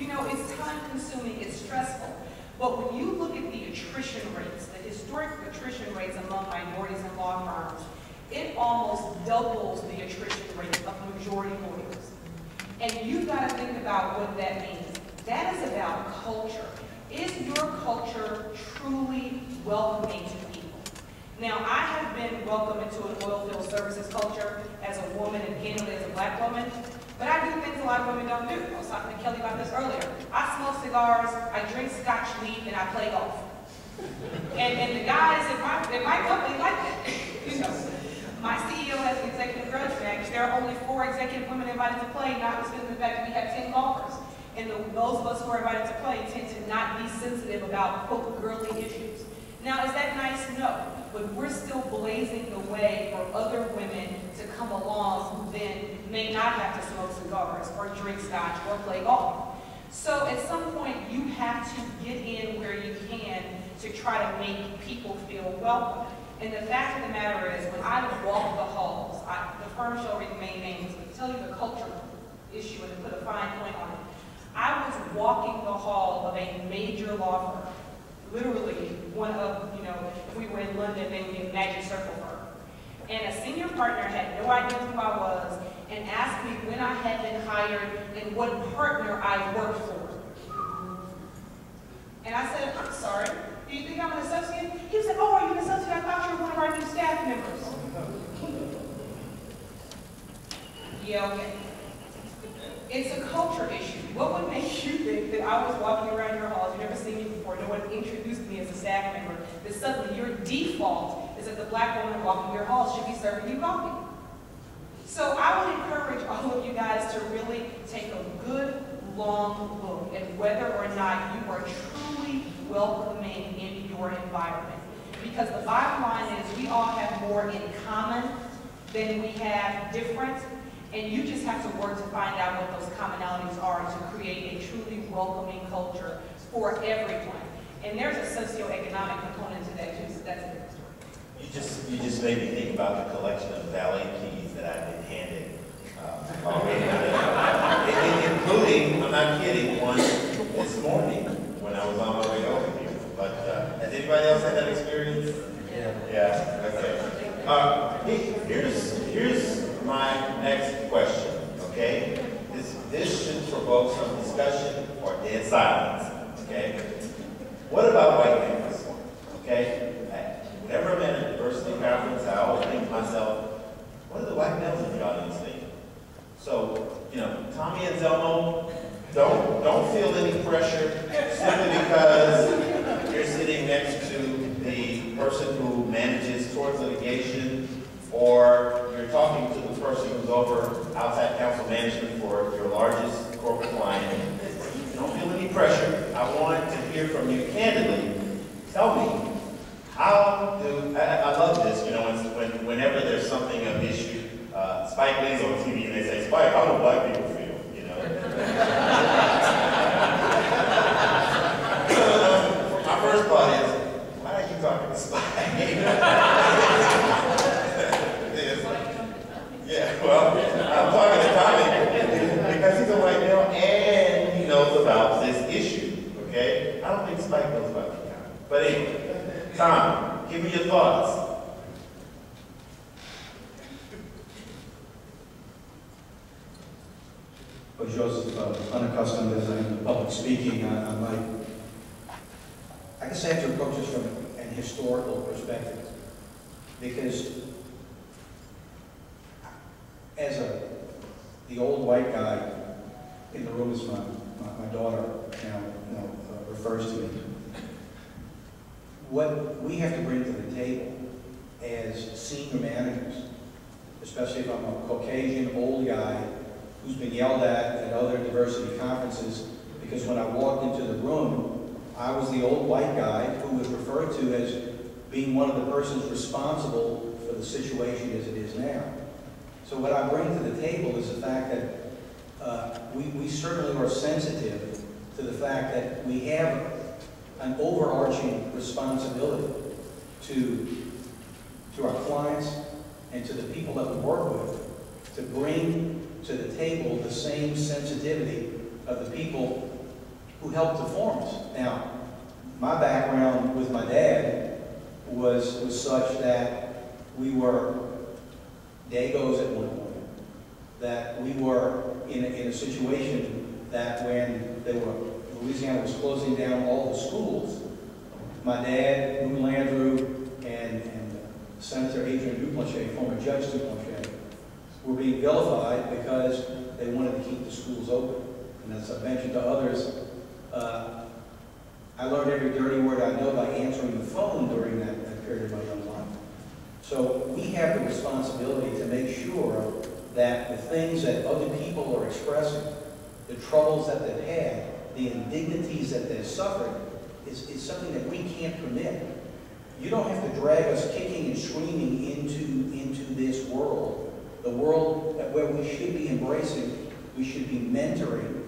You know, it's time consuming, it's stressful. But when you look at the attrition rates, the historic attrition rates among minorities in law firms, it almost doubles the attrition rate of majority lawyers. And you've got to think about what that means. That is about culture. Is your culture truly welcoming to people? Now, I have been welcomed into an oil field services culture as a woman and candidly as a black woman, but I do things a lot of women don't do. I was talking to Kelly about this earlier. I smoke cigars, I drink Scotch neat, and I play golf. And the guys in my company like that. You know, my CEO has an executive grudge match. There are only 4 executive women invited to play, notwithstanding the fact that we have 10 golfers. And those of us who are invited to play tend to not be sensitive about, quote, girly issues. Now, is that nice? No. But we're still blazing the way for other women to come along who then may not have to smoke cigars or drink scotch or play golf. So at some point, you have to get in where you can to try to make people feel welcome. And the fact of the matter is, when I walk the halls, the firm shall remain nameless, but to tell you the culture issue and to put a fine point on it, I was walking the hall of a major law firm, literally one of, you know, if we were in London, they would be a magic circle firm. And a senior partner had no idea who I was and asked me when I had been hired and what partner I worked for. And I said, I'm sorry, do you think I'm an associate? He said, oh, are you an associate? I thought you were one of our new staff members. Yeah, okay. It's a culture issue. What would make you think that I was walking around your halls, you've never seen me before, no one introduced me as a staff member, that suddenly your default is that the black woman walking your halls should be serving you coffee? So I would encourage all of you guys to really take a good, long look at whether or not you are truly welcoming in your environment. Because the bottom line is we all have more in common than we have different. And you just have to work to find out what those commonalities are to create a truly welcoming culture for everyone. And there's a socioeconomic component to that too, so that's a different story. You just made me think about the collection of valet keys that I've been handed already. Including, I'm not kidding, one this morning when I was on my way over here. But has anybody else had that experience? Yeah, okay. Here's my next question, okay? This should provoke some discussion or dead silence, okay? What about white males, okay? Whenever I'm at a diversity conference, I always think to myself, what do the white males in the audience think? So, you know, Tommy and Zelmo, don't feel any pressure simply because you're sitting next to the person who manages towards litigation, or you're talking to the person who's over outside counsel management for your largest corporate client. Don't feel any pressure. I want to hear from you candidly. Tell me, how do, I love this, you know, whenever there's something of issue, Spike Lee's on TV and they say, Spike, how do black people feel, you know? So, my first thought is, why are you talking to Spike? Yeah, well, I'm talking to Tommy because he's a white male and he knows about this issue, okay? I don't think Spike knows about it. But anyway, Tom, give me your thoughts. Well, Joseph, unaccustomed as I am to public speaking, I guess I have to approach this from an historical perspective, because as the old white guy in the room, as my daughter now refers to me, what we have to bring to the table as senior managers, especially if I'm a Caucasian old guy who's been yelled at other diversity conferences, because when I walked into the room, I was the old white guy who was referred to as being one of the persons responsible for the situation as it is now. So what I bring to the table is the fact that we certainly are sensitive to the fact that we have an overarching responsibility to our clients and to the people that we work with to bring to the table the same sensitivity of the people who helped to form us. Now, my background with my dad was such that we were Dagos at one point, that we were in a situation that when Louisiana was closing down all the schools, my dad, Lou Landrew, and Senator Adrian Duplanche, former Judge Duplanche, were being vilified because they wanted to keep the schools open. And as I mentioned to others, I learned every dirty word I know by answering the phone during that period of my young life. So we have the responsibility to make sure that the things that other people are expressing, the troubles that they've had, the indignities that they've suffered, is something that we can't permit. You don't have to drag us kicking and screaming into this world, the world where we should be embracing, we should be mentoring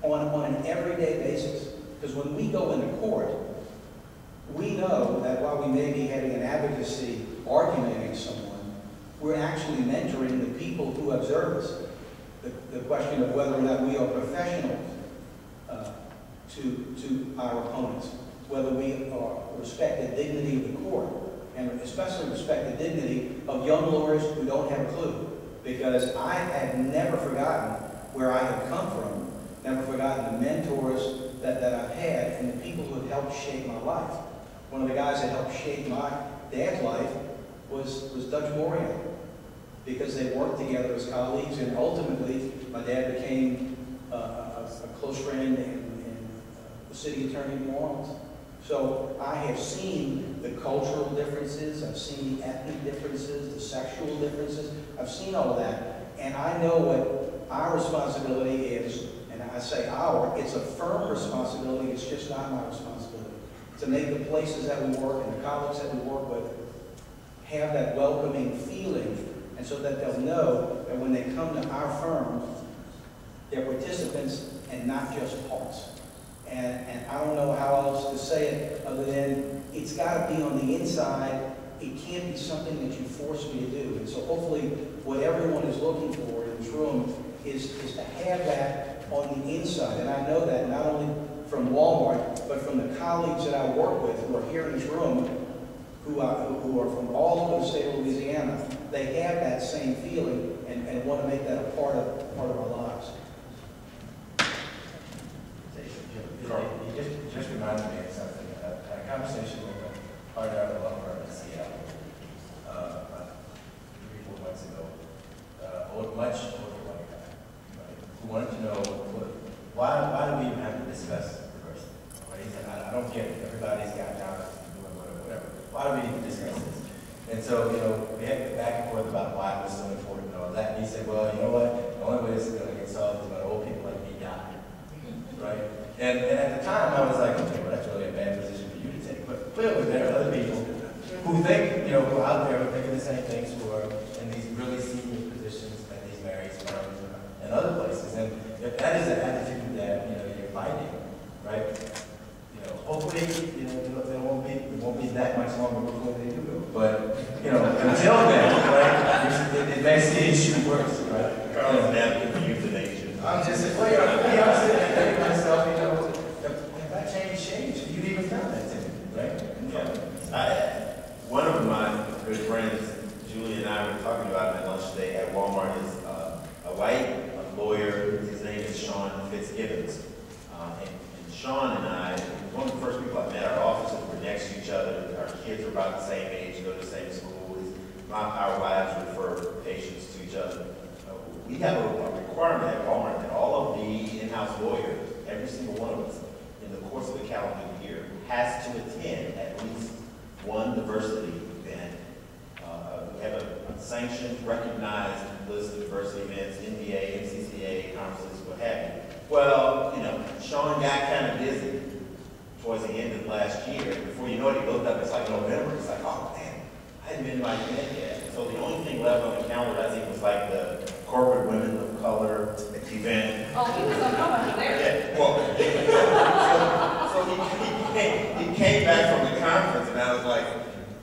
on an everyday basis. Because when we go into court, we know that while we may be having an advocacy argument against someone, we're actually mentoring the people who observe us. The question of whether or not we are professionals to our opponents, whether we respect the dignity of the court, and especially respect the dignity of young lawyers who don't have a clue. Because I have never forgotten where I have come from, never forgotten the mentors that I've had and the people who have helped shape my life. One of the guys that helped shape my dad's life was Dutch Morian, because they worked together as colleagues, and ultimately my dad became a close friend and the city attorney in New Orleans. So I have seen the cultural differences, I've seen the ethnic differences, the sexual differences, I've seen all of that, and I know what our responsibility is. And I say our, it's a firm responsibility, it's just not my responsibility. To make the places that we work and the colleagues that we work with have that welcoming feeling, and so that they'll know that when they come to our firm, they're participants and not just parts. And I don't know how else to say it other than it's got to be on the inside. It can't be something that you force me to do. And so hopefully what everyone is looking for in this room is to have that on the inside. And I know that not only from Walmart, but from the colleagues that I work with who are here in this room, who are from all over the state of Louisiana. They have that same feeling and want to make that a part of our lives. You just reminded me of something. A conversation with a partner of a law firm in Seattle about 3-4 months ago. Much older white guy, right, who wanted to know why do we even have to discuss diversity? Right? He said, I don't get it. Everybody's got jobs and doing whatever. Why do we need to discuss this? And so, we had to go back and forth about why it was so important and all that. And he said, well, you know what? The only way this is going to get solved is when old people like me die. Right? And at the time, I was like, okay, well, that's really a bad position for you to take. But clearly, there are other people who think, who are out there who are thinking the same things, who are in these really senior positions at these various firms and other places. And if that is the attitude that, you're fighting, right? Hopefully, there won't be that much longer before they do go. But, until then, right, it makes the issue worse, right? Carlos, now for euthanasia. I'm just saying, I'm sitting there thinking to myself, if that changed, you'd even done that to me, right? Yeah. One of my good friends, Julie and I were talking about at lunch today at Walmart, is a white lawyer. His name is Sean Fitzgibbons. And Sean and I, one of the first people I met, our offices were next to each other. Our kids were about the same age, go to the same school. Our wives refer patients to each other. We have a requirement at Walmart that all of the in-house lawyers, every single one of us, in the course of the calendar year, has to attend at least one diversity event. We have a sanctioned, recognized list of diversity events, NBA, MCCA, conferences, what have you. Well, Sean got kind of busy towards the end of last year. Before you know it, he looked up, it's like November. It's like, oh man, I hadn't been to my event yet. So the only thing left on the calendar, I think, was like the corporate women of color event. Oh, he was on nobody there. Yeah, well, so he came back from the conference, and I was like,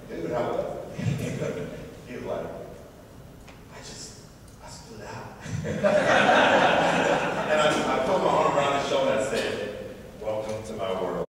dude, how was it? He was like, I stood out. And I put my arm around his shoulder and I said, well, my world.